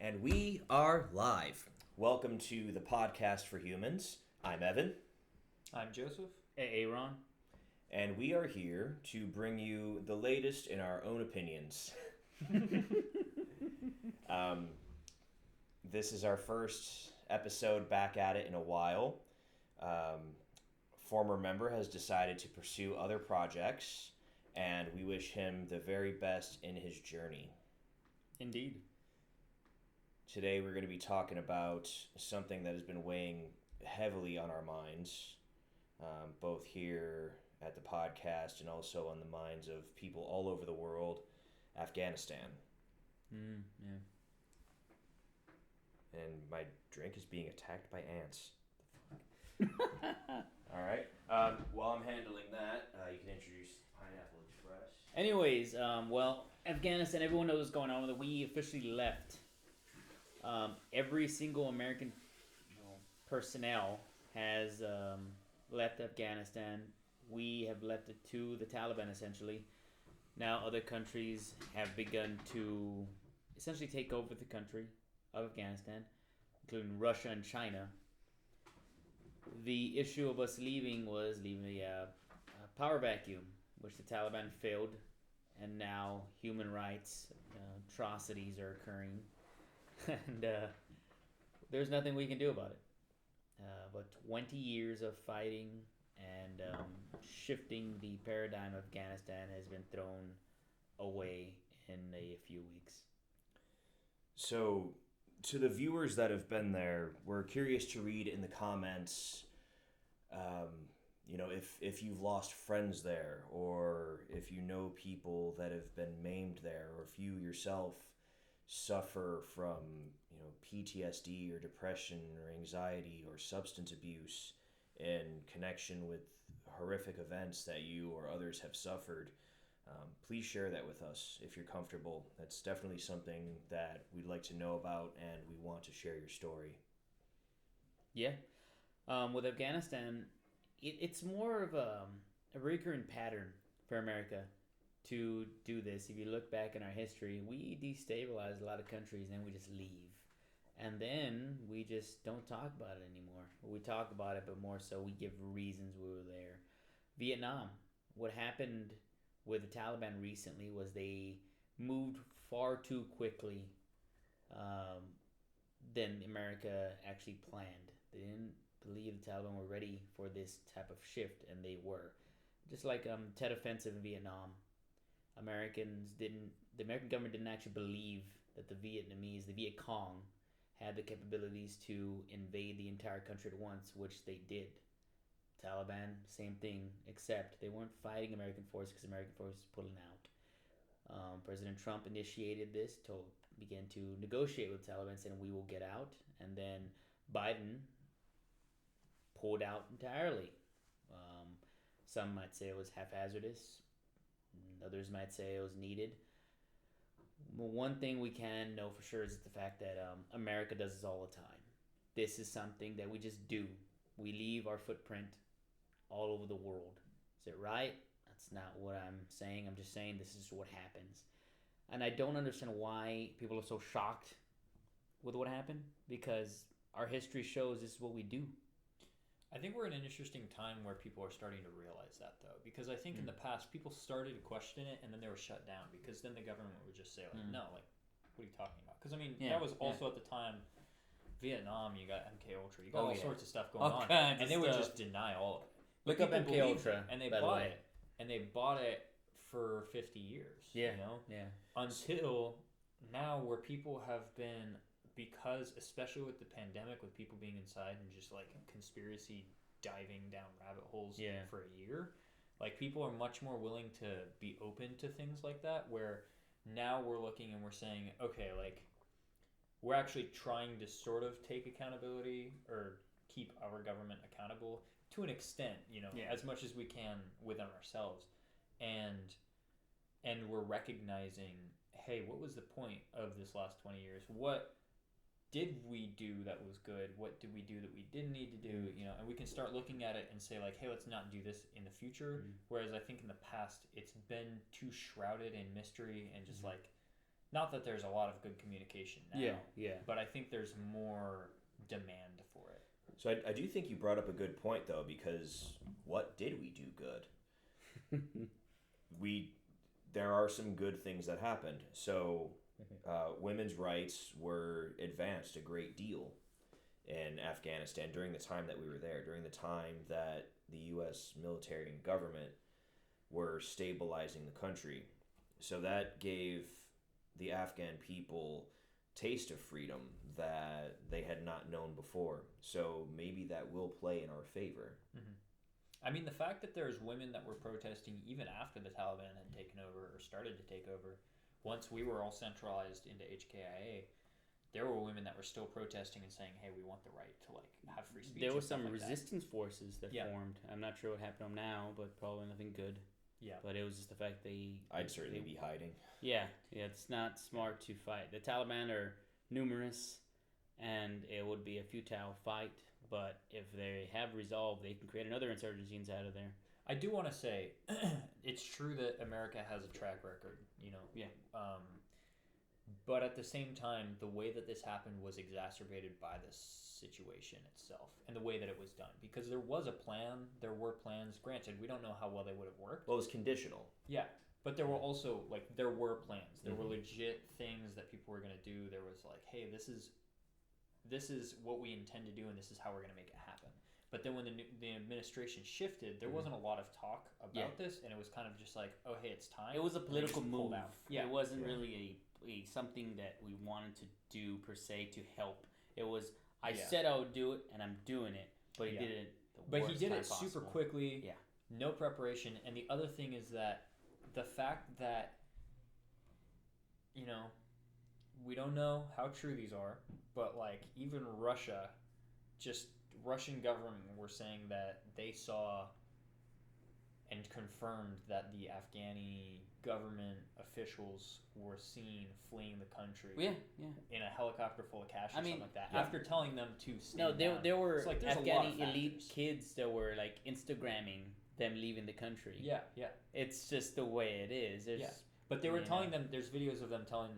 And we are live. Welcome to the podcast for humans. I'm Evan. I'm Joseph. Aaron. And we are here to bring you the latest in our own opinions. This is our first episode back at it in a while. Former member has decided to pursue other projects, and we wish him the very best in his journey. Indeed. Today we're going to be talking about something that has been weighing heavily on our minds, both here at the podcast and also on the minds of people all over the world, Afghanistan. Yeah. And my drink is being attacked by ants. All right. While I'm handling that, you can introduce Pineapple Express. Anyways, Afghanistan, everyone knows what's going on with it. We officially left. Every single American personnel has left Afghanistan. We have left it to the Taliban, essentially. Now other countries have begun to essentially take over the country of Afghanistan, including Russia and China. The issue of us leaving was leaving a power vacuum, which the Taliban filled, and now human rights atrocities are occurring, and there's nothing we can do about it. But 20 years of fighting and shifting the paradigm of Afghanistan has been thrown away in a few weeks. So, to the viewers that have been there, we're curious to read in the comments, if you've lost friends there, or if you know people that have been maimed there, or if you yourself suffer from, PTSD or depression or anxiety or substance abuse in connection with horrific events that you or others have suffered. Please share that with us if you're comfortable. That's definitely something that we'd like to know about, and we want to share your story. Yeah. With Afghanistan, it's more of a recurrent pattern for America to do this. If you look back in our history, we destabilize a lot of countries and then we just leave. And then we just don't talk about it anymore. We talk about it, but more so we give reasons we were there. Vietnam. What happened with the Taliban recently was they moved far too quickly than America actually planned. They didn't believe the Taliban were ready for this type of shift, and they were. Just like Tet Offensive in Vietnam, the American government didn't actually believe that the Viet Cong, had the capabilities to invade the entire country at once, which they did. Taliban, same thing, except they weren't fighting American forces because American forces were pulling out. President Trump initiated this, began to negotiate with the Taliban, saying we will get out, and then Biden pulled out entirely. Some might say it was haphazardous, others might say it was needed. Well, one thing we can know for sure is the fact that America does this all the time. This is something that we just do. We leave our footprint all over the world. Is it right? That's not what I'm saying. I'm just saying this is what happens. And I don't understand why people are so shocked with what happened, because our history shows this is what we do. I think we're in an interesting time where people are starting to realize that, though, because I think in the past people started to question it and then they were shut down because then the government would just say, no, what are you talking about? Because, that was also at the time, Vietnam, you got MK Ultra, you got all sorts of stuff going on, and they would just deny all of it. Look up MK Ultra, and they bought it, and they bought it for 50 years, until now, where people have been, because especially with the pandemic, with people being inside and just like conspiracy diving down rabbit holes for a year, like people are much more willing to be open to things like that, where now we're looking and we're saying, okay, like we're actually trying to sort of take accountability or keep our government accountable to an extent, as much as we can within ourselves, and we're recognizing, hey, what was the point of this last 20 years? What did we do that was good? What did we do that we didn't need to do? And we can start looking at it and say, like, hey, let's not do this in the future. Whereas I think in the past, it's been too shrouded in mystery and just like Not that there's a lot of good communication now. Yeah. But I think there's more demand for it. So I do think you brought up a good point, though, because what did we do good? There are some good things that happened. So women's rights were advanced a great deal in Afghanistan during the time that we were there, during the time that the U.S. military and government were stabilizing the country. So that gave the Afghan people taste of freedom that they had not known before. So maybe that will play in our favor. Mm-hmm. I mean, the fact that there's women that were protesting even after the Taliban had taken over or started to take over, once we were all centralized into HKIA, there were women that were still protesting and saying, "Hey, we want the right to like have free speech." There were some resistance forces that Yeah. formed. I'm not sure what happened to them now, but probably nothing good. Yeah. But it was just the fact I'd certainly be hiding. Yeah, it's not smart to fight. The Taliban are numerous, and it would be a futile fight. But if they have resolve, they can create another insurgency inside of there. I do want to say, it's true that America has a track record, you know. Yeah. But at the same time, the way that this happened was exacerbated by the situation itself and the way that it was done. Because there was a plan, there were plans. Granted, we don't know how well they would have worked. Well, it was conditional. Yeah, but there were also, like, there were plans. There were legit things that people were going to do. There was like, hey, this is what we intend to do, and this is how we're going to make it happen. But then when the administration shifted, there wasn't a lot of talk about this, and it was kind of just like, oh, hey, it's time. It was a political move. Yeah. It wasn't really a something that we wanted to do per se to help. It was, I said I would do it, and I'm doing it, but he did it he did it super quickly, no preparation. And the other thing is that the fact that, you know, we don't know how true these are, but like even Russian government were saying that they saw and confirmed that the Afghani government officials were seen fleeing the country in a helicopter full of cash or something like that, after telling them to stand down. There were like, Afghani elite kids that were like Instagramming them leaving the country. Yeah. It's just the way it is. But they were telling them, there's videos of them telling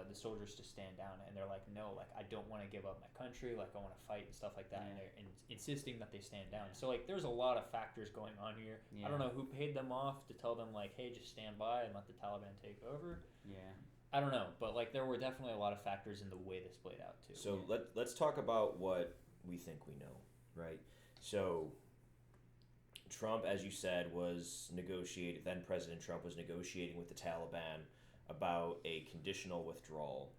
the soldiers to stand down, and they're like, no, like, I don't want to give up my country, like, I want to fight and stuff like that, and they're insisting that they stand down. So, like, there's a lot of factors going on here. I don't know who paid them off to tell them, like, hey, just stand by and let the Taliban take over. I don't know, but, like, there were definitely a lot of factors in the way this played out, too. So let's talk about what we think we know, right? So Trump, as you said, then President Trump was negotiating with the Taliban about a conditional withdrawal.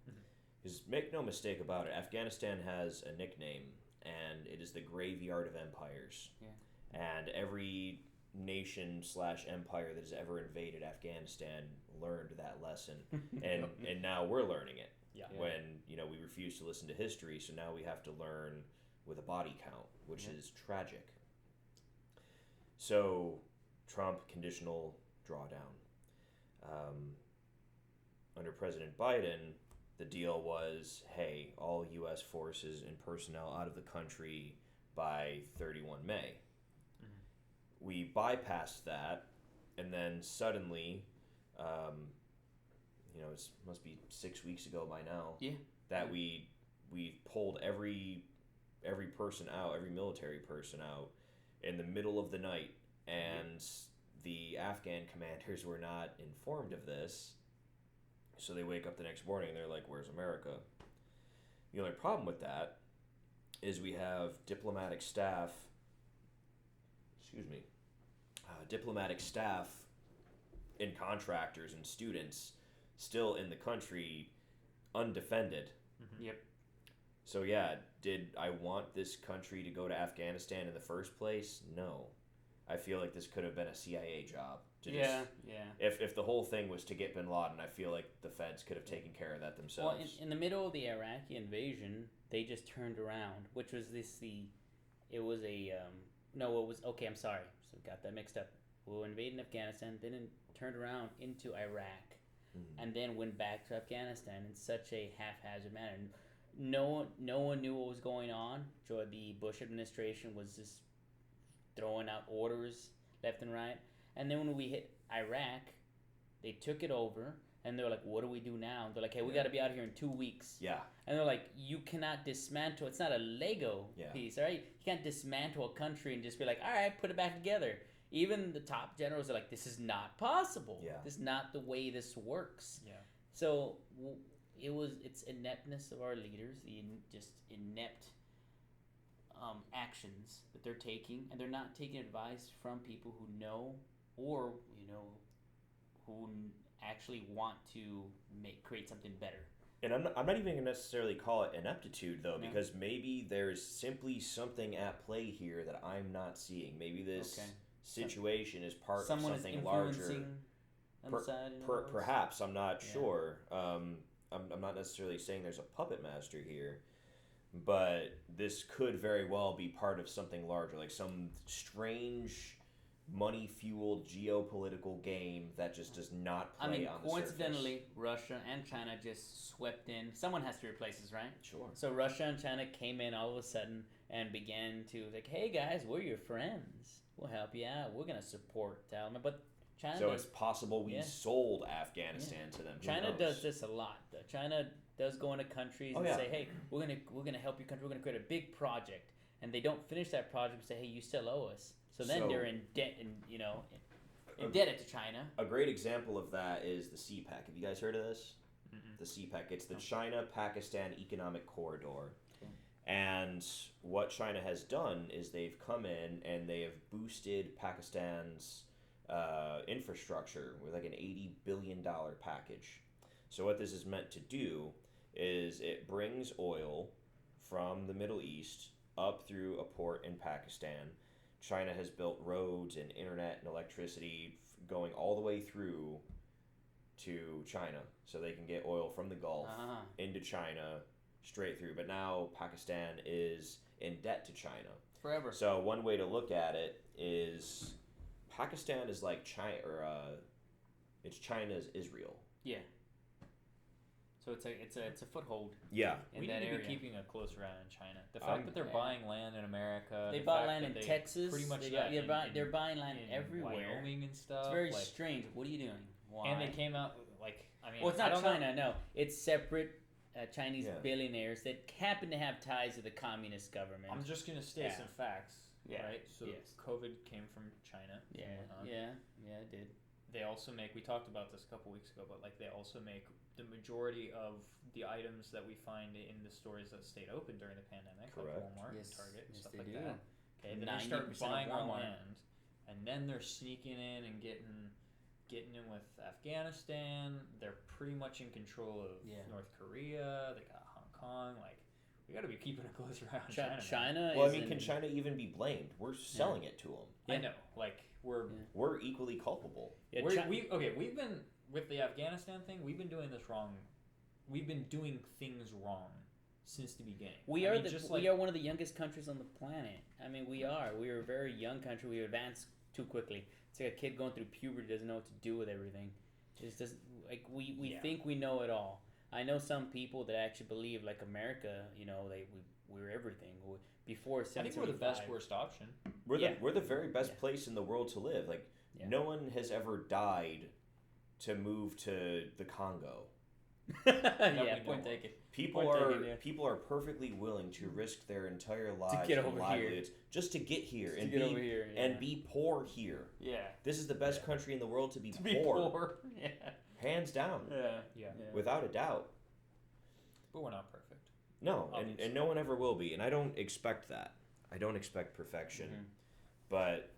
Because make no mistake about it, Afghanistan has a nickname, and it is the graveyard of empires. And every nation/empire that has ever invaded Afghanistan learned that lesson. and now we're learning it. When, you know, we refuse to listen to history, so now we have to learn with a body count, which is tragic. So, Trump, conditional drawdown. Under President Biden, the deal was, hey, all U.S. forces and personnel out of the country by 31 May. We bypassed that, and then suddenly, you know, it must be 6 weeks ago by now, that we pulled every person out, every military person out, in the middle of the night, and the Afghan commanders were not informed of this, so they wake up the next morning and they're like, where's America? The only problem with that is we have diplomatic staff and contractors and students still in the country undefended. So did I want this country to go to Afghanistan in the first place? No. I feel like this could have been a CIA job. If the whole thing was to get bin Laden, I feel like the feds could have taken care of that themselves. Well, in the middle of the Iraqi invasion, they just turned around, which was I'm sorry. So got that mixed up. We were invading Afghanistan, then turned around into Iraq, and then went back to Afghanistan in such a haphazard manner. No one knew what was going on. So the Bush administration was just throwing out orders left and right. And then when we hit Iraq, they took it over. And they're like, what do we do now? They're like, hey, we got to be out of here in 2 weeks. Yeah. And they're like, you cannot dismantle. It's not a Lego piece, all right? You can't dismantle a country and just be like, all right, put it back together. Even the top generals are like, this is not possible. Yeah. This is not the way this works. Yeah. So it's ineptness of our leaders, the just inept actions that they're taking, and they're not taking advice from people who know or who actually want to create something better. And I'm not even going to necessarily call it ineptitude, though, because maybe there's simply something at play here that I'm not seeing. Maybe this situation is part of something larger. Perhaps, I'm not sure. I'm not necessarily saying there's a puppet master here, but this could very well be part of something larger, like some strange money-fueled geopolitical game that just does not play on the surface. Coincidentally, Russia and China just swept in. Someone has to replace us, right? Sure. So Russia and China came in all of a sudden and began to like, hey guys, we're your friends. We'll help you out. We're gonna support Taliban. But China. So it's possible we sold Afghanistan to them. China does this a lot. Though. China does go into countries and say, hey, we're gonna help your country. We're gonna create a big project, and they don't finish that project and say, hey, you still owe us. So then they're in debt, and indebted to China. A great example of that is the CPEC. Have you guys heard of this? Mm-mm. The CPEC. It's the China-Pakistan Economic Corridor. Okay. And what China has done is they've come in and they have boosted Pakistan's infrastructure with like an $80 billion package. So what this is meant to do is it brings oil from the Middle East up through a port in Pakistan. China has built roads and internet and electricity going all the way through to China so they can get oil from the Gulf into China straight through. But now Pakistan is in debt to China. Forever. So one way to look at it is Pakistan is like China, or it's China's Israel. Yeah. So it's a foothold. Yeah, we need to be keeping a close eye on China. The fact that they're buying land in America, they bought land in Texas. Pretty much, they're buying land everywhere. Wyoming and stuff. It's very strange. What are you doing? Why? And they came out well, it's not China. No, it's separate Chinese billionaires that happen to have ties to the communist government. I'm just gonna state some facts. Yeah. Right. So COVID came from China. Yeah. It did. They also make. We talked about this a couple weeks ago, but they also make the majority of the items that we find in the stores that stayed open during the pandemic, like Walmart, Target, stuff like that. Okay, then they start buying our land, and then they're sneaking in and getting in with Afghanistan. They're pretty much in control of North Korea. They got Hong Kong. We got to be keeping a closer eye on China. China. Well, can China even be blamed? We're selling it to them. I know. We're equally culpable. Yeah, we've been with the Afghanistan thing. We've been doing this wrong. We've been doing things wrong since the beginning. We are one of the youngest countries on the planet. I mean, we are. We are a very young country. We advance too quickly. It's like a kid going through puberty doesn't know what to do with everything. It just doesn't, we think we know it all. I know some people that actually believe America. We're everything. Before 1775. I think we're the best worst option. We're the very best place in the world to live. No one has ever died to move to the Congo. Point taken. People are perfectly willing to risk their entire lives and livelihoods just to get here and be poor here. Yeah. This is the best country in the world to be poor. Yeah. Hands down. Yeah. Without a doubt. But we're not perfect. No, and no one ever will be, and I don't expect that. I don't expect perfection. Mm-hmm. But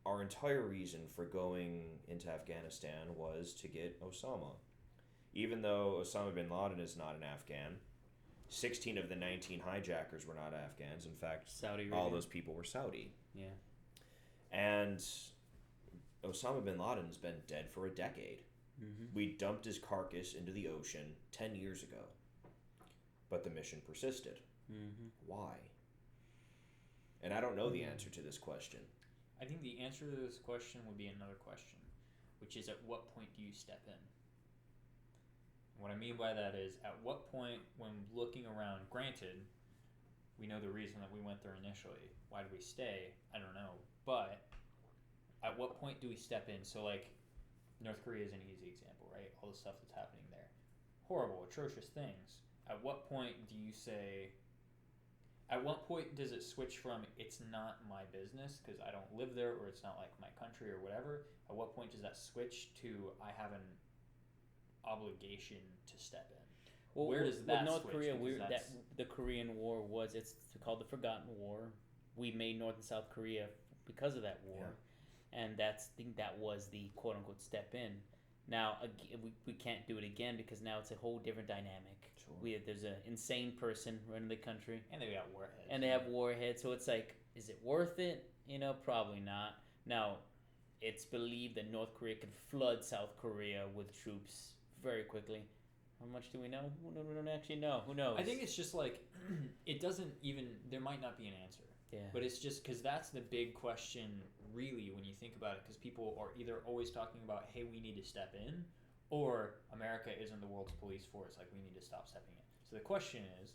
our entire reason for going into Afghanistan was to get Osama. Even though Osama bin Laden is not an Afghan, 16 of the 19 hijackers were not Afghans. In fact, all those people were Saudi. Yeah. And Osama bin Laden's been dead for a decade. Mm-hmm. We dumped his carcass into the ocean 10 years ago. But the mission persisted. Mm-hmm. Why? And I don't know the answer to this question. I think the answer to this question would be another question, which is, at what point do you step in? What I mean by that is, at what point, when looking around, granted, we know the reason that we went there initially. Why did we stay? I don't know. But at what point do we step in? So, North Korea is an easy example, right? All the stuff that's happening there. Horrible, atrocious things. At what point do you say... At what point does it switch from it's not my business because I don't live there or it's not like my country or whatever? At what point does that switch to I have an obligation to step in? Well, where does that North switch? Korea, the Korean War was, it's called the Forgotten War. We made North and South Korea because of that war. Yeah. And I think that was the quote-unquote step in. Now, we can't do it again because now it's a whole different dynamic. Sure. There's an insane person running the country. And they got warheads. And they have warheads, so it's like, is it worth it? Probably not. Now, it's believed that North Korea could flood South Korea with troops very quickly. How much do we know? We don't actually know. Who knows? I think it's just like, it doesn't even, there might not be an answer. Yeah. But it's just because that's the big question, really, when you think about it, because people are either always talking about, hey, we need to step in, or America isn't the world's police force, like, we need to stop stepping in. So the question is,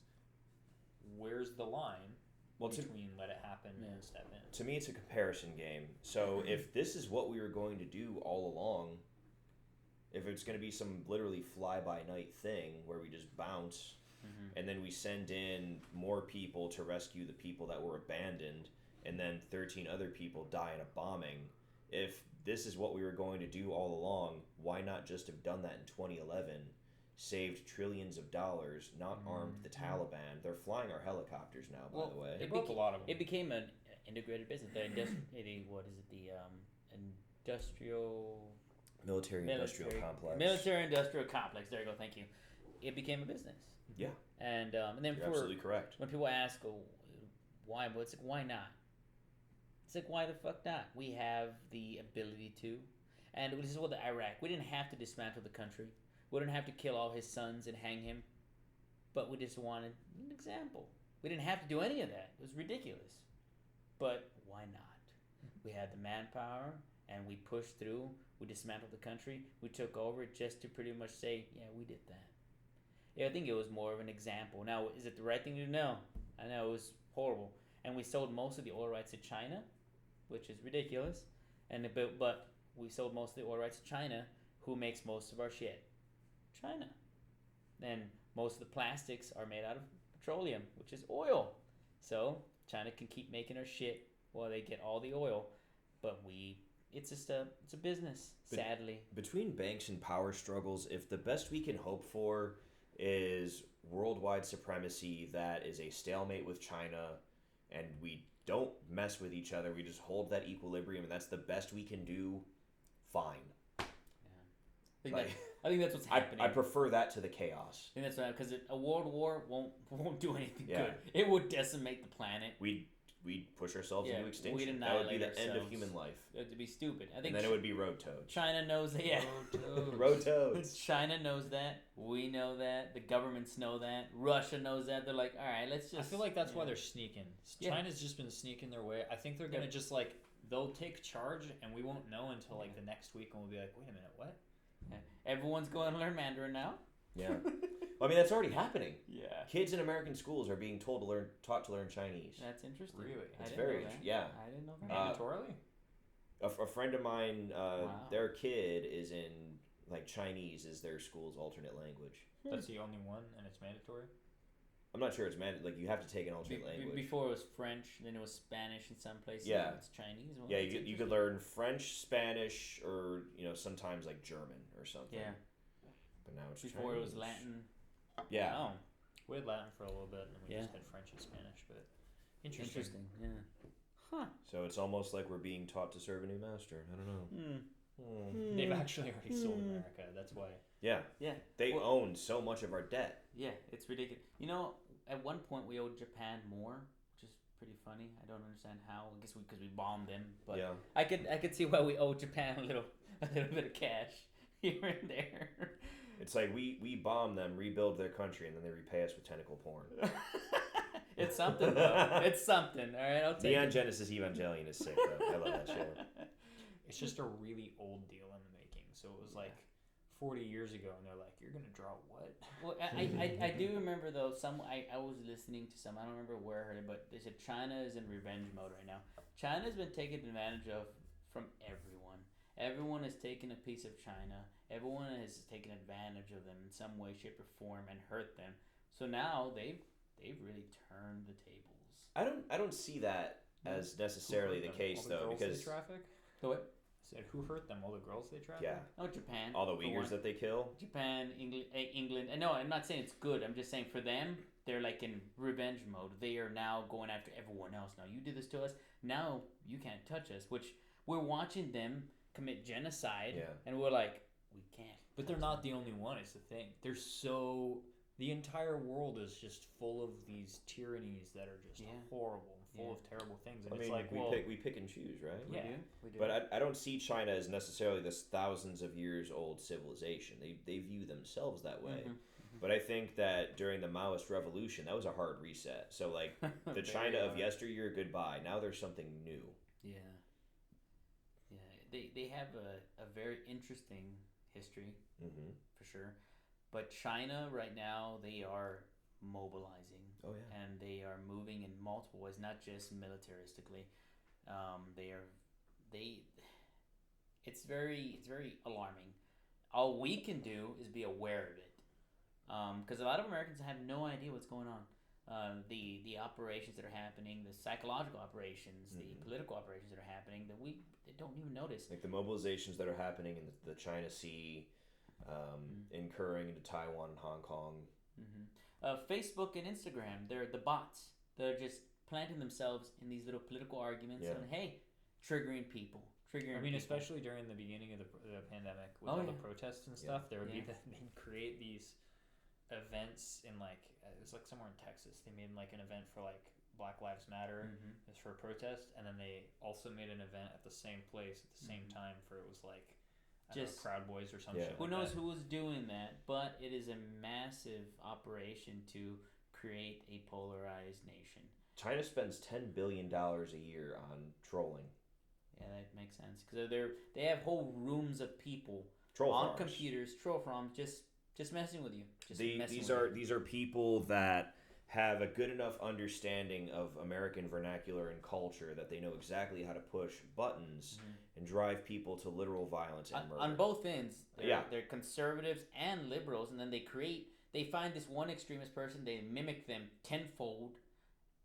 where's the line between let it happen and step in? To me, it's a comparison game. So if this is what we were going to do all along, if it's going to be some literally fly-by-night thing where we just bounce and then we send in more people to rescue the people that were abandoned and then 13 other people die in a bombing, if this is what we were going to do all along, why not just have done that in 2011, saved trillions of dollars, not armed the Taliban? They're flying our helicopters now, by the way. They broke a lot of them. It became an integrated business. The industrial... Military-industrial complex. Military-industrial complex. There you go. Thank you. It became a business. Yeah. And then you're absolutely correct. When people ask, why? Well, it's like, why not? It's like, why the fuck not? We have the ability to. And this is what the Iraq. We didn't have to dismantle the country. We didn't have to kill all his sons and hang him. But we just wanted an example. We didn't have to do any of that. It was ridiculous. But why not? We had the manpower, and we pushed through. We dismantled the country. We took over just to pretty much say, yeah, we did that. Yeah, I think it was more of an example. Now, is it the right thing to do? No. I know it was horrible. And we sold most of the oil rights to China, which is ridiculous. But we sold most of the oil rights to China. Who makes most of our shit? China. And most of the plastics are made out of petroleum, which is oil. So China can keep making our shit while they get all the oil. But it's a business, sadly. Between banks and power struggles, if the best we can hope for is worldwide supremacy that is a stalemate with China and we don't mess with each other, we just hold that equilibrium and that's the best we can do, fine. Yeah. I think that's what's happening. I prefer that to the chaos. I think that's right, because a world war won't do anything good. It would decimate the planet. We'd push ourselves into extinction. That would be the end of human life. It would be stupid. I think. And then it would be road toads. China knows that. Yeah. Road toads. China knows that. We know that. The governments know that. Russia knows that. They're like, all right, let's just. I feel like that's why they're sneaking. China's just been sneaking their way. I think they're gonna just like they'll take charge, and we won't know until like the next week, and we'll be like, wait a minute, what? Yeah. Everyone's going to learn Mandarin now. Yeah. Well, I mean, that's already happening. Yeah. Kids in American schools are being taught to learn Chinese. That's interesting. Really? It's very interesting. Yeah. I didn't know that. Mandatorily? A friend of mine, their kid is in, like, Chinese is their school's alternate language. That's the only one, and it's mandatory? I'm not sure it's mandatory. Like, you have to take an alternate language. Before it was French, then it was Spanish in some places. Yeah. It's Chinese. Well, yeah, you could learn French, Spanish, or, sometimes, like, German or something. Yeah. But now it's Before Chinese. It was Latin. Yeah. Oh. We had Latin for a little bit, and we just had French and Spanish, but interesting. Yeah. Huh. So it's almost like we're being taught to serve a new master. I don't know. They've actually already sold America. That's why. Yeah. Yeah. They own so much of our debt. Yeah, it's ridiculous. At one point we owed Japan more, which is pretty funny. I don't understand how. I guess because we bombed them, but yeah. I could see why we owe Japan a little bit of cash here and there. It's like we bomb them, rebuild their country, and then they repay us with tentacle porn. It's something, though. It's something. All right, I'll take Neon it. Genesis Evangelion is sick, though. I love that show. It's just a really old deal in the making. So it was like 40 years ago, and they're like, "You're gonna draw what?" Well, I do remember though. I was listening to some. I don't remember where I heard it, but they said China is in revenge mode right now. China's been taken advantage of from everyone. everyone has taken a piece of China. Everyone has taken advantage of them in some way, shape, or form and hurt them. So now they've really turned the tables. I don't see that as necessarily the case though, because they traffic. The what? Said who hurt them? All the girls they traffic. yeah, Oh, Japan. all the Uyghurs that they kill. Japan, England. And no, I'm not saying it's good. I'm just saying for them, they're like in revenge mode. They are now going after everyone else. Now you did this to us. Now you can't touch us. Which we're watching them commit genocide, and we're like, we can't. But they're not the only one. It's the thing. The entire world is just full of these tyrannies that are just horrible, full of terrible things. And I mean, like, we pick and choose, right? Yeah, we do. But I don't see China as necessarily this thousands of years old civilization. They view themselves that way. Mm-hmm. But I think that during the Maoist revolution, that was a hard reset. So like the China of yesteryear, goodbye. Now there's something new. Yeah. They have a very interesting history, for sure. But China right now, they are mobilizing. Oh yeah. And they are moving in multiple ways, not just militaristically. It's very alarming. All we can do is be aware of it, because a lot of Americans have no idea what's going on. The operations that are happening, the psychological operations, the political operations that are happening that we don't even notice. Like the mobilizations that are happening in the China Sea, incurring into Taiwan and Hong Kong. Facebook and Instagram, they're the bots. They're just planting themselves in these little political arguments and triggering people. Especially during the beginning of the pandemic with all the protests and stuff, there would be they'd create these events in like it was like somewhere in Texas. They made like an event for like Black Lives Matter, it's for a protest, and then they also made an event at the same place at the same time for it was like just Proud Boys or some shit. Who knows who was doing that? But it is a massive operation to create a polarized nation. China spends $10 billion a year on trolling. Yeah, that makes sense because they have whole rooms of people troll on farms. Computers, troll farms, just messing with you. These are people that have a good enough understanding of American vernacular and culture that they know exactly how to push buttons and drive people to literal violence and murder. On both ends, they're conservatives and liberals, and then they find this one extremist person, they mimic them tenfold,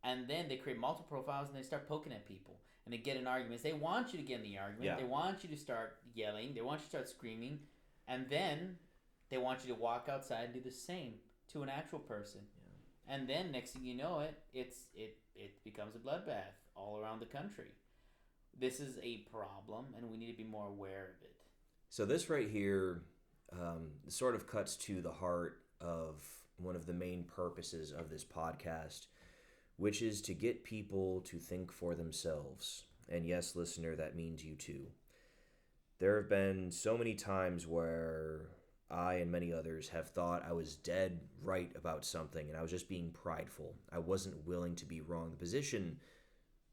and then they create multiple profiles and they start poking at people. And they get in arguments. They want you to get in the argument. Yeah. They want you to start yelling. They want you to start screaming. And then they want you to walk outside and do the same to an actual person. Yeah. And then next thing you know it becomes a bloodbath all around the country. This is a problem, and we need to be more aware of it. So this right here sort of cuts to the heart of one of the main purposes of this podcast, which is to get people to think for themselves. And yes, listener, that means you too. There have been so many times where I and many others have thought I was dead right about something and I was just being prideful. I wasn't willing to be wrong. The position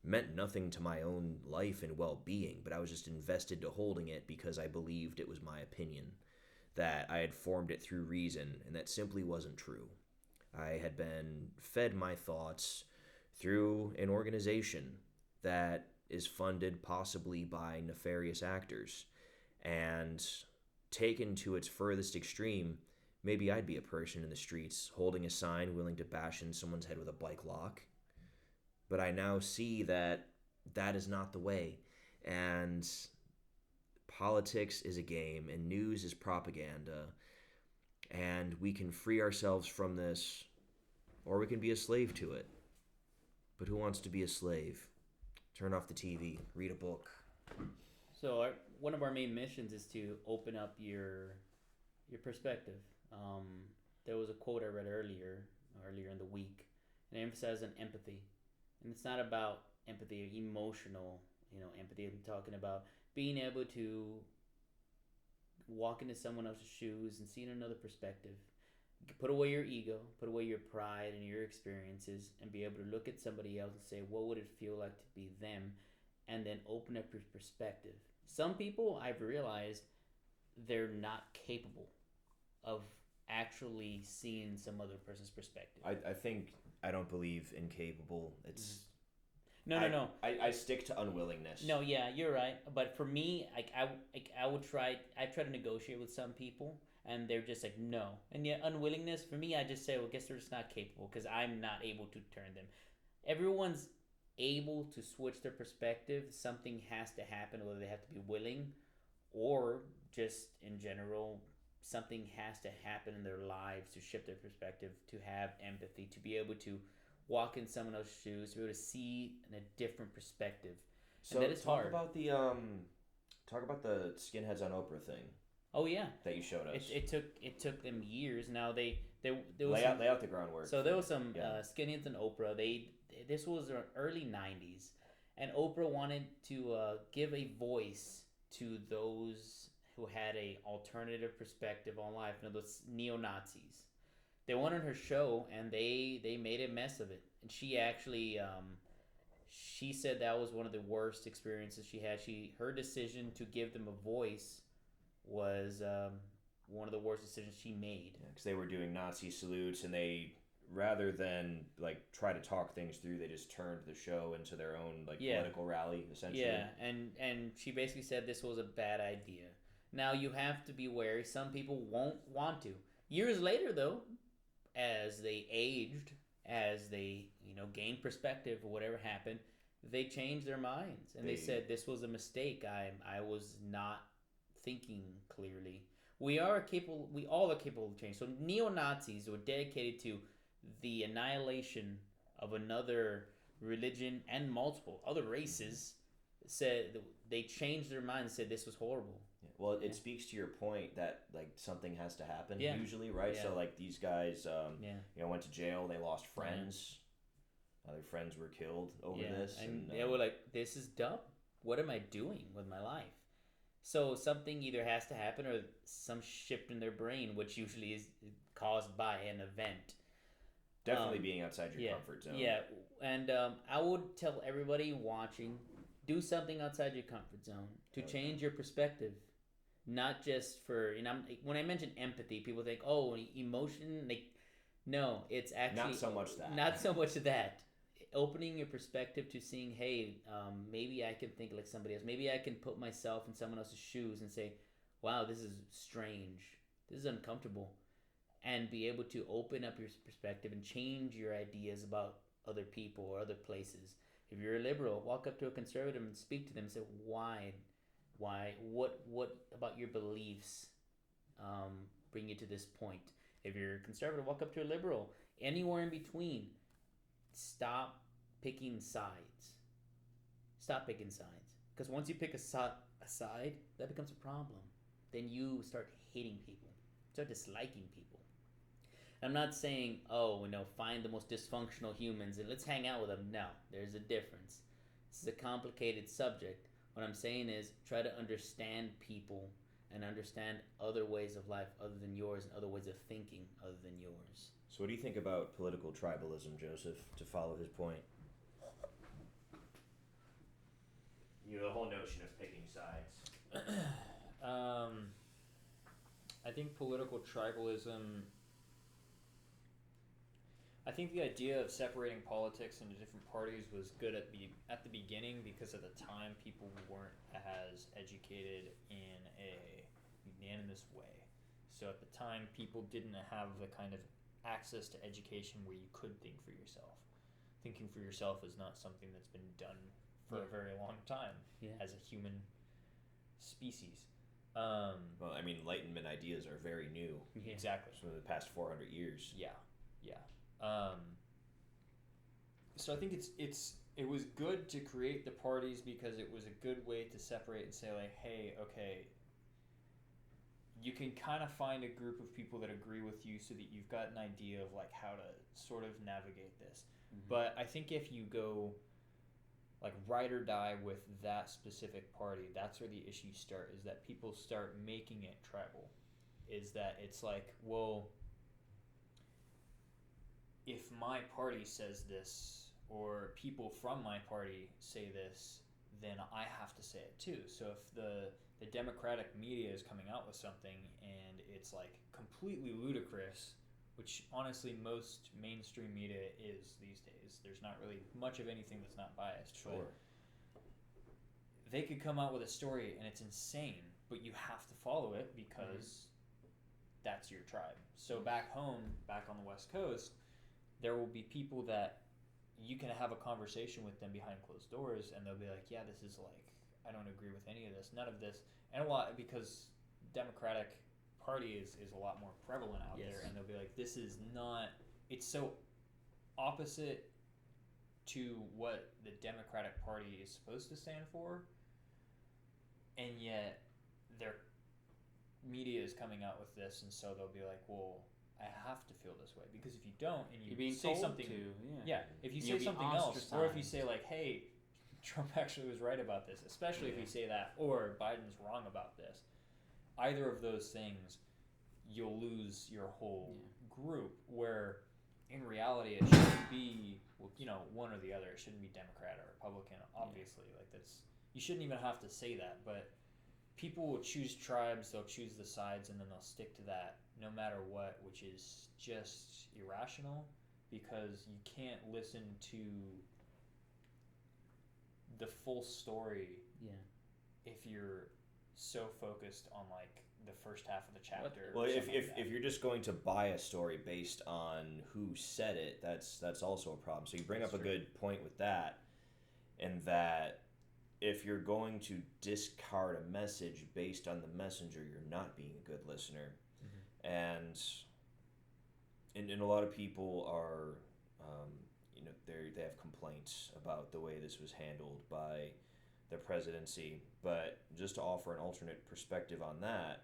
meant nothing to my own life and well-being, but I was just invested to holding it because I believed it was my opinion, that I had formed it through reason, and that simply wasn't true. I had been fed my thoughts through an organization that is funded possibly by nefarious actors, and taken to its furthest extreme, maybe I'd be a person in the streets holding a sign willing to bash in someone's head with a bike lock. But I now see that that is not the way, and politics is a game and news is propaganda, and we can free ourselves from this, or we can be a slave to it. But who wants to be a slave? Turn off the TV, read a book. So one of our main missions is to open up your perspective. There was a quote I read earlier in the week, and it emphasized on empathy. And it's not about empathy or emotional, empathy. I'm talking about being able to walk into someone else's shoes and seeing another perspective. Put away your ego, put away your pride and your experiences, and be able to look at somebody else and say, what would it feel like to be them? And then open up your perspective. Some people, I've realized, they're not capable of actually seeing some other person's perspective. I don't believe incapable. It's No. I stick to unwillingness. No, yeah, you're right. But for me, I would try. I try to negotiate with some people, and they're just like no. And yet unwillingness for me, I just say, well, I guess they're just not capable because I'm not able to turn them. Everyone's able to switch their perspective. Something has to happen, whether they have to be willing, or just in general, something has to happen in their lives to shift their perspective, to have empathy, to be able to walk in someone else's shoes, to be able to see in a different perspective. So and that is talk hard. about the skinheads on Oprah thing. Oh yeah, that you showed us. It took them years. Now they was lay out the groundwork. So there was some skinheads on Oprah. This was the early '90s, and Oprah wanted to give a voice to those who had a alternative perspective on life. You know, those neo-Nazis. They went on her show and they made a mess of it. And she actually she said that was one of the worst experiences she had. Her decision to give them a voice was one of the worst decisions she made. Because they were doing Nazi salutes, and they, rather than like try to talk things through, they just turned the show into their own political rally, essentially. Yeah, and she basically said this was a bad idea. Now you have to be wary. Some people won't want to. Years later, though, as they aged, as they gained perspective or whatever happened, they changed their minds and they said this was a mistake. I was not thinking clearly. We all are capable of change. So neo-Nazis were dedicated to the annihilation of another religion and multiple other races. Said they changed their mind and said this was horrible. Yeah. Well, it speaks to your point that something has to happen usually, right? Yeah. So these guys, went to jail. They lost friends. Their friends were killed over this, and they were like, "This is dumb. What am I doing with my life?" So something either has to happen or some shift in their brain, which usually is caused by an event. Definitely being outside your comfort zone. Yeah, and I would tell everybody watching, do something outside your comfort zone to change your perspective. Not just for, when I mention empathy, people think, oh, emotion. No, it's actually not so much that. Not so much that. Opening your perspective to seeing, hey, maybe I can think like somebody else. Maybe I can put myself in someone else's shoes and say, wow, this is strange. This is uncomfortable. And be able to open up your perspective and change your ideas about other people or other places. If you're a liberal, walk up to a conservative and speak to them and say, why, what about your beliefs bring you to this point? If you're a conservative, walk up to a liberal. Anywhere in between. Stop picking sides. Because once you pick a side, that becomes a problem. Then you start hating people. Start disliking people. I'm not saying, find the most dysfunctional humans and let's hang out with them. No, there's a difference. This is a complicated subject. What I'm saying is try to understand people and understand other ways of life other than yours and other ways of thinking other than yours. So what do you think about political tribalism, Joseph, to follow his point? The whole notion of picking sides. I think political tribalism... I think the idea of separating politics into different parties was good at the beginning because at the time people weren't as educated in a unanimous way. So at the time people didn't have the kind of access to education where you could think for yourself. Thinking for yourself is not something that's been done for a very long time as a human species. Well, Enlightenment ideas are very new. Exactly. So in the past 400 years. Yeah. So I think it was good to create the parties because it was a good way to separate and say hey, okay, you can kind of find a group of people that agree with you so that you've got an idea of how to sort of navigate this. Mm-hmm. But I think if you go ride or die with that specific party, that's where the issues start, is that people start making it tribal. Is that it's well, if my party says this or people from my party say this, then I have to say it too. So if the Democratic media is coming out with something and it's completely ludicrous which honestly most mainstream media is these days. There's not really much of anything that's not biased. Sure. But they could come out with a story and it's insane, but you have to follow it because that's your tribe. So back home, back on the West Coast, there will be people that you can have a conversation with them behind closed doors and they'll be like, yeah, this is like, I don't agree with any of this, none of this. And a lot, because Democratic Party is a lot more prevalent out there, and they'll be like, this is not, it's so opposite to what the Democratic Party is supposed to stand for, and yet their media is coming out with this, and so they'll be like, well, I have to feel this way, because if you don't and you say something if you say something else, or if you say like, hey, Trump actually was right about this, especially if you say that, or Biden's wrong about this, either of those things, you'll lose your whole group, where in reality it shouldn't be, one or the other. It shouldn't be Democrat or Republican, obviously. Like, that's, you shouldn't even have to say that, but people will choose tribes, they'll choose the sides, and then they'll stick to that no matter what, which is just irrational, because you can't listen to the full story if you're so focused on like the first half of the chapter. Well, if you're just going to buy a story based on who said it, that's also a problem. So you bring up a good point with that, and that if you're going to discard a message based on the messenger, you're not being a good listener. And a lot of people are, they have complaints about the way this was handled by the presidency. But just to offer an alternate perspective on that,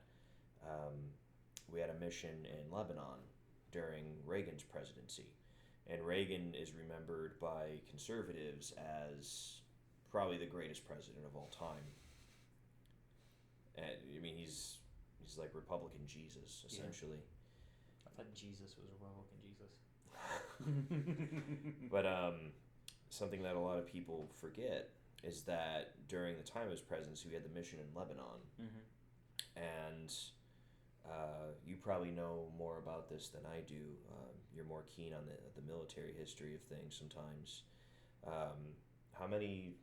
we had a mission in Lebanon during Reagan's presidency. And Reagan is remembered by conservatives as probably the greatest president of all time. And, I mean, he's like Republican Jesus, essentially. I thought Jesus was Republican Jesus. But something that a lot of people forget is that during the time of his presidency, we had the mission in Lebanon. And you probably know more about this than I do. You're more keen on the military history of things sometimes. How many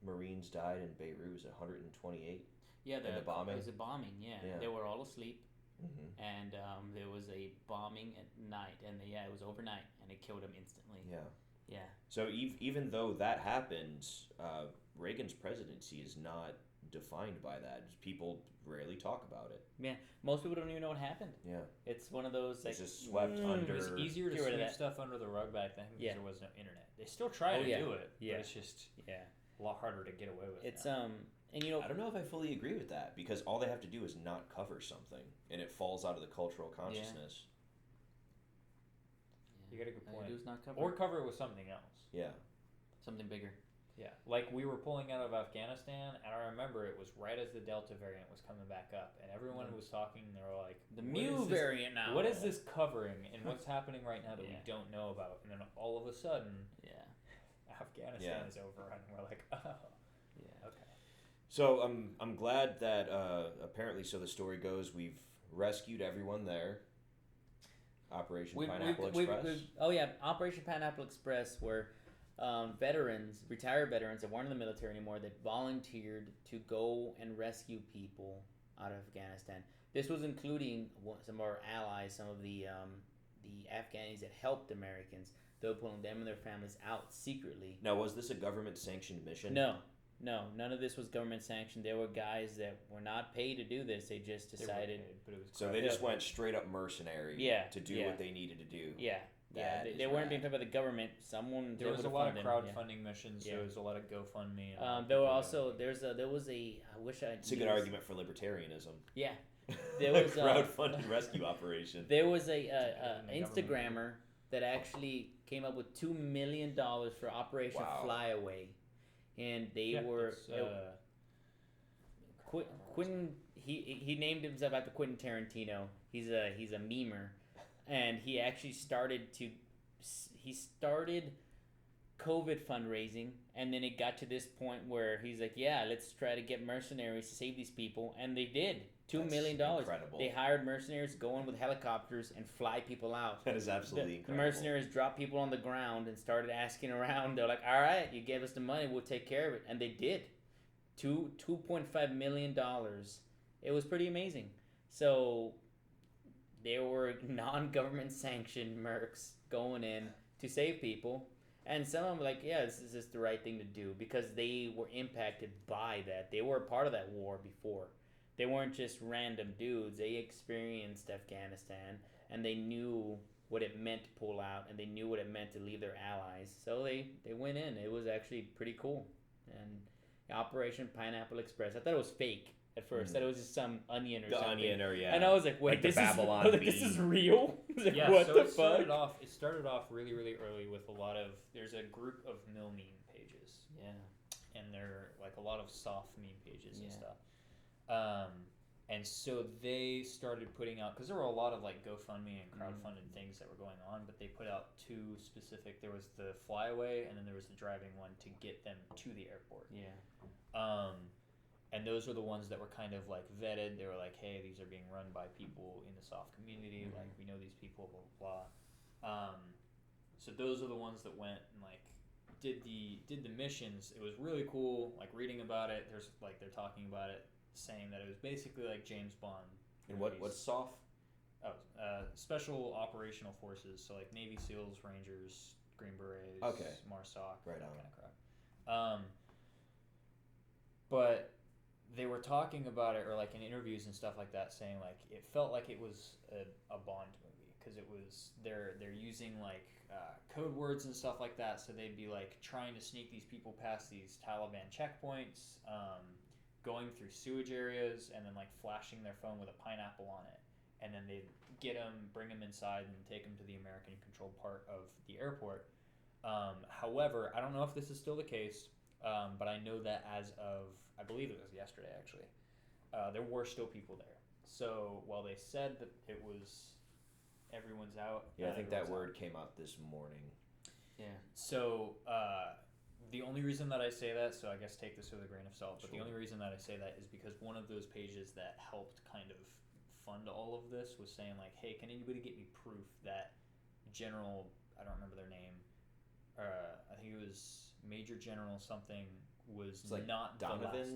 Marines died in Beirut? Was it 128? Yeah, in the bombing? It was a bombing, yeah. They were all asleep. And there was a bombing at night, and it was overnight, and it killed them instantly. Yeah. So even though that happened, Reagan's presidency is not defined by that. People rarely talk about it. Yeah, most people don't even know what happened. Yeah. It's one of those, it's just swept under. It was easier to sweep stuff under the rug back then because there was no internet. They still try to do it, but it's just a lot harder to get away with. It's now. And I don't know if I fully agree with that, because all they have to do is not cover something, and it falls out of the cultural consciousness. You got a good point. Not cover or cover it with something else. Yeah. Something bigger. Yeah. Like we were pulling out of Afghanistan, and I remember it was right as the Delta variant was coming back up, and everyone was talking, and they were like, the Mu variant now. What is this covering, and what's happening right now that we don't know about? And then all of a sudden, Afghanistan is over, and we're like, oh. Yeah. Okay. So I'm glad that apparently, so the story goes, we've rescued everyone there. Operation Pineapple Express. Operation Pineapple Express, where retired veterans that weren't in the military anymore, that volunteered to go and rescue people out of Afghanistan. This was including some of our allies, some of the Afghanis that helped Americans. They were pulling them and their families out secretly. Now, was this a government-sanctioned mission? No, none of this was government sanctioned. There were guys that were not paid to do this. They just decided. So they just went straight up mercenary to do what they needed to do. Yeah. They weren't being paid by the government. There was a lot of crowdfunding missions. There was a lot of GoFundMe. There were also I wish I. It's a good argument for libertarianism. Yeah, there was crowdfunding rescue operation. There was a Instagrammer that actually came up with $2 million for Operation Flyaway, and they were Quentin. He named himself after Quentin Tarantino. He's a memer. And he actually started COVID fundraising, and then it got to this point where he's like, yeah, let's try to get mercenaries to save these people, and they did. $2 million. Incredible. They hired mercenaries to go in with helicopters and fly people out. That is absolutely incredible. The mercenaries dropped people on the ground and started asking around. They're like, all right, you gave us the money, we'll take care of it. And they did. $2.5 million. It was pretty amazing. So there were non-government sanctioned mercs going in to save people. And some of them were like, yeah, this is just the right thing to do because they were impacted by that. They were a part of that war before. They weren't just random dudes. They experienced Afghanistan, and they knew what it meant to pull out, and they knew what it meant to leave their allies. So they went in. It was actually pretty cool. And Operation Pineapple Express, I thought it was fake at first. I thought it was just some onion or something. The onion, or yeah. And I was like, wait, like this is real? Like, yeah, what so the fuck? It started off really, really early with a lot of, there's a group of mill meme pages. Yeah. And they're like a lot of soft meme pages and stuff. And so they started putting out, because there were a lot of like GoFundMe and crowdfunded things that were going on, but they put out two specific. There was the flyaway, and then there was the driving one to get them to the airport. Yeah. And those were the ones that were kind of like vetted. They were like, hey, these are being run by people in the soft community. Like, we know these people, blah, blah, blah. So those are the ones that went and like did the missions. It was really cool, like reading about it. There's like, they're talking about it, saying that it was basically like James Bond. And what's SOF? Special Operational Forces, so like Navy SEALs, Rangers, Green Berets, MARSOC, right on, that kind of crap. But they were talking about it, or like in interviews and stuff like that, saying like it felt like it was a Bond movie because it was they're using like code words and stuff like that, so they'd be like trying to sneak these people past these Taliban checkpoints. Going through sewage areas and then like flashing their phone with a pineapple on it, and then they'd get them, bring them inside, and take them to the American-controlled part of the airport. However, I don't know if this is still the case, but I know that as of, I believe it was yesterday actually, there were still people there. So while they said that it was everyone's out, I think that word came out this morning. Yeah. So. The only reason that I say that, so I guess take this with a grain of salt, but the only reason that I say that is because one of those pages that helped kind of fund all of this was saying like, hey, can anybody get me proof that General, I don't remember their name, I think it was Major General something, was like not Donovan? the last,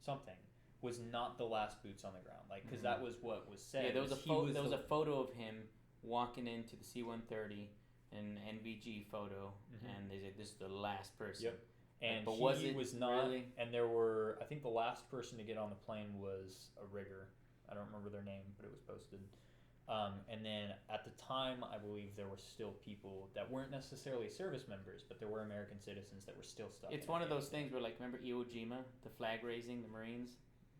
something, was not the last boots on the ground. Like, because that was what was said. Yeah, there was a photo of him walking into the C-130, an NVG photo, and they said this is the last person. Yep. And but he was not. Really? And there were, I think the last person to get on the plane was a rigger. I don't remember their name, but it was posted. And then at the time, I believe there were still people that weren't necessarily service members, but there were American citizens that were still stuck. It's one of those things where, like, remember Iwo Jima, the flag raising, the Marines?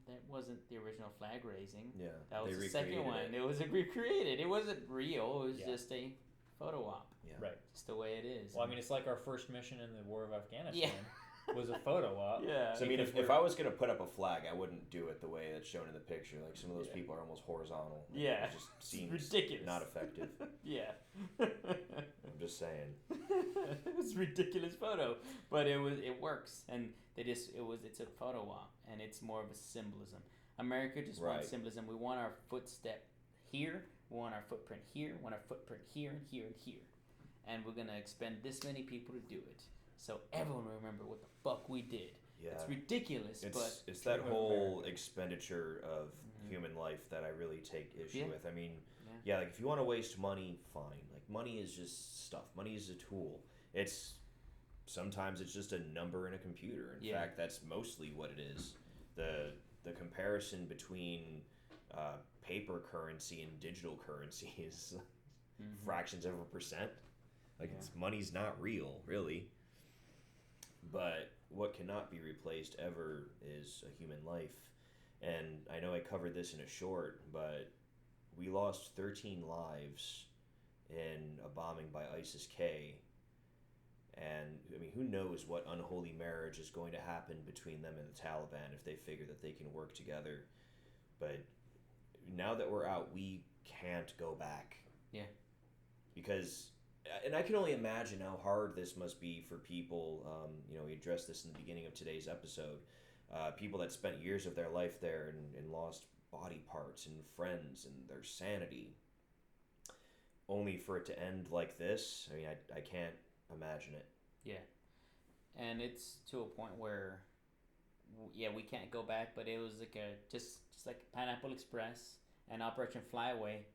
That wasn't the original flag raising. Yeah. That was the second one. It was recreated. It wasn't real. It was just a photo op. Yeah. Right. Just the way it is. Well, I mean, it's like our first mission in the War of Afghanistan was a photo op. Yeah. So, I mean, if I was going to put up a flag, I wouldn't do it the way that's shown in the picture. Like, some of those people are almost horizontal. Like, yeah. It just seems ridiculous. Not effective. Yeah. I'm just saying. It's a ridiculous photo, but it works, and it's a photo op, and it's more of a symbolism. America just wants symbolism. We want our footstep here. We want our footprint here. We want our footprint here and here and here. And we're going to expend this many people to do it. So everyone will remember what the fuck we did. Yeah. It's ridiculous, but... It's that whole expenditure of human life that I really take issue with. I mean, like, if you want to waste money, fine. Like, money is just stuff. Money is a tool. Sometimes it's just a number in a computer. In fact, that's mostly what it is. The comparison between paper currency and digital currency is fractions of a percent. Like, money's not real, really. But what cannot be replaced ever is a human life. And I know I covered this in a short, but we lost 13 lives in a bombing by ISIS-K. And, I mean, who knows what unholy marriage is going to happen between them and the Taliban if they figure that they can work together. But now that we're out, we can't go back. Yeah. Because and I can only imagine how hard this must be for people. We addressed this in the beginning of today's episode. People that spent years of their life there and lost body parts and friends and their sanity, only for it to end like this. I mean, I can't imagine it. Yeah, and it's to a point where, we can't go back. But it was like just like Pineapple Express and Operation Flyaway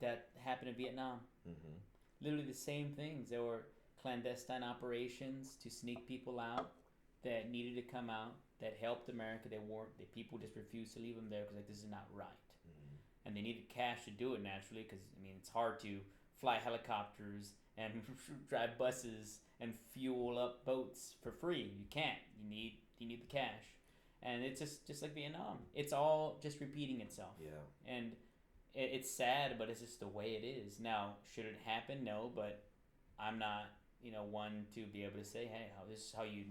that happened in Vietnam. Mm-hmm. Literally the same things. There were clandestine operations to sneak people out that needed to come out that helped America. They weren't. The people just refused to leave them there because like this is not right, and they needed cash to do it naturally because I mean it's hard to fly helicopters and drive buses and fuel up boats for free. You can't. You need the cash, and it's just like Vietnam. It's all just repeating itself. Yeah. And it's sad, but it's just the way it is. Now, should it happen? No, but I'm not, one to be able to say, hey, this is how you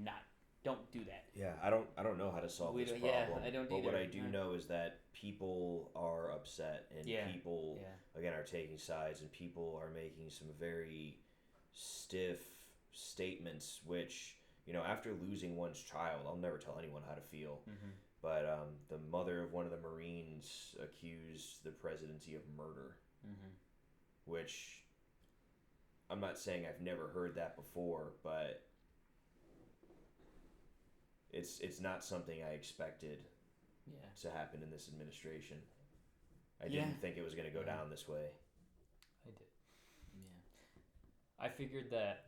don't do that. Yeah, I don't know how to solve this problem. Yeah, I don't but either. What I do know is that people are upset and people again are taking sides and people are making some very stiff statements which, after losing one's child, I'll never tell anyone how to feel. Mm-hmm. But the mother of one of the Marines accused the presidency of murder, which I'm not saying I've never heard that before, but it's not something I expected to happen in this administration. I didn't think it was going to go down this way. I did. Yeah. I figured that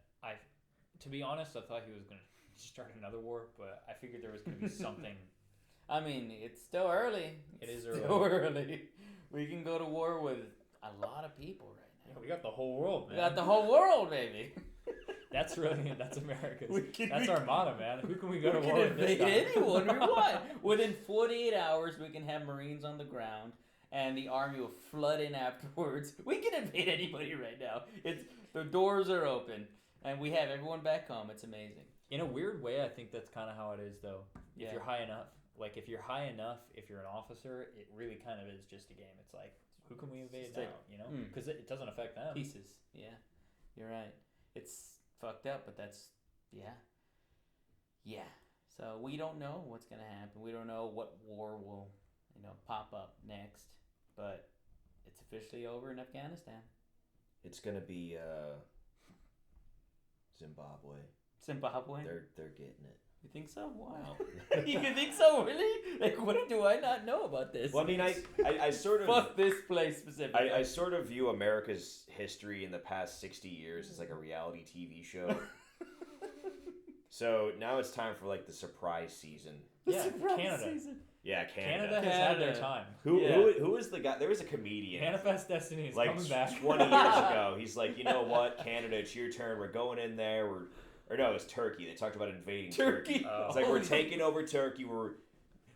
to be honest, I thought he was going to start another war, but I figured there was going to be something. I mean, it's still early. It's still early. We can go to war with a lot of people right now. Yeah, we got the whole world, man. We got the whole world, baby. That's America's. That's our motto, man. Who can we go to war with? We can invade anyone we want. Within 48 hours, we can have Marines on the ground, and the army will flood in afterwards. We can invade anybody right now. The doors are open, and we have everyone back home. It's amazing. In a weird way, I think that's kind of how it is, though. Yeah. If you're high enough. Like, if you're high enough, if you're an officer, it really kind of is just a game. It's like, who can we invade now, Because it doesn't affect them. Pieces. Yeah. You're right. It's fucked up, but that's, Yeah. So we don't know what's going to happen. We don't know what war will, pop up next. But it's officially over in Afghanistan. It's going to be Zimbabwe. Zimbabwe? They're getting it. You think so? Wow. No. You think so? Really? Like, what do I not know about this? Well, I mean, I sort of... Fuck this place specifically. I sort of view America's history in the past 60 years as like a reality TV show. So now it's time for like the surprise season. Canada. Season. Yeah, Canada has had their time. Who is the guy? There was a comedian. Manifest Destiny is like coming back. 20 years ago. He's like, you know what, Canada, it's your turn. We're going in there. Or no, it's Turkey. They talked about invading Turkey. Oh. It's like we're taking over Turkey.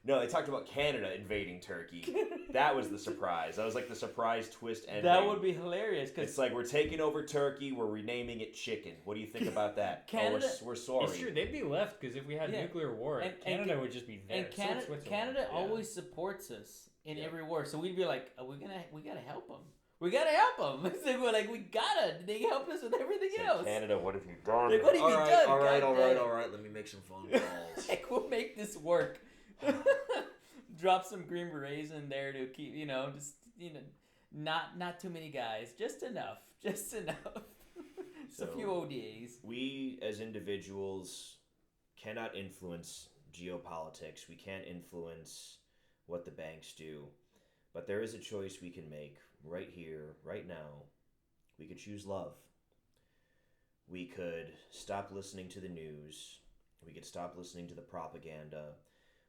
No, they talked about Canada invading Turkey. That was the surprise. That was like the surprise twist ending. That would be hilarious. Cause it's like we're taking over Turkey. We're renaming it Chicken. What do you think about that? Canada, we're sorry. It's true. They'd be left because if we had nuclear war, Canada would just be there. And Canada always supports us in every war. So we'd be like, we gotta help them. We gotta help them. So we're like, we gotta. They help us with everything else. Canada, what have you done? Like, what have you done? All right. Let me make some phone calls. Like, we'll make this work. Drop some Green Berets in there to keep, not too many guys. Just enough. Just a few ODAs. We, as individuals, cannot influence geopolitics. We can't influence what the banks do. But there is a choice we can make right here, right now. We could choose love. We could stop listening to the news. We could stop listening to the propaganda.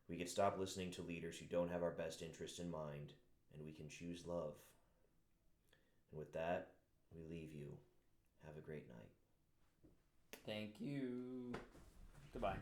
We could stop listening to leaders who don't have our best interest in mind. And we can choose love. And with that, we leave you. Have a great night. Thank you. Goodbye.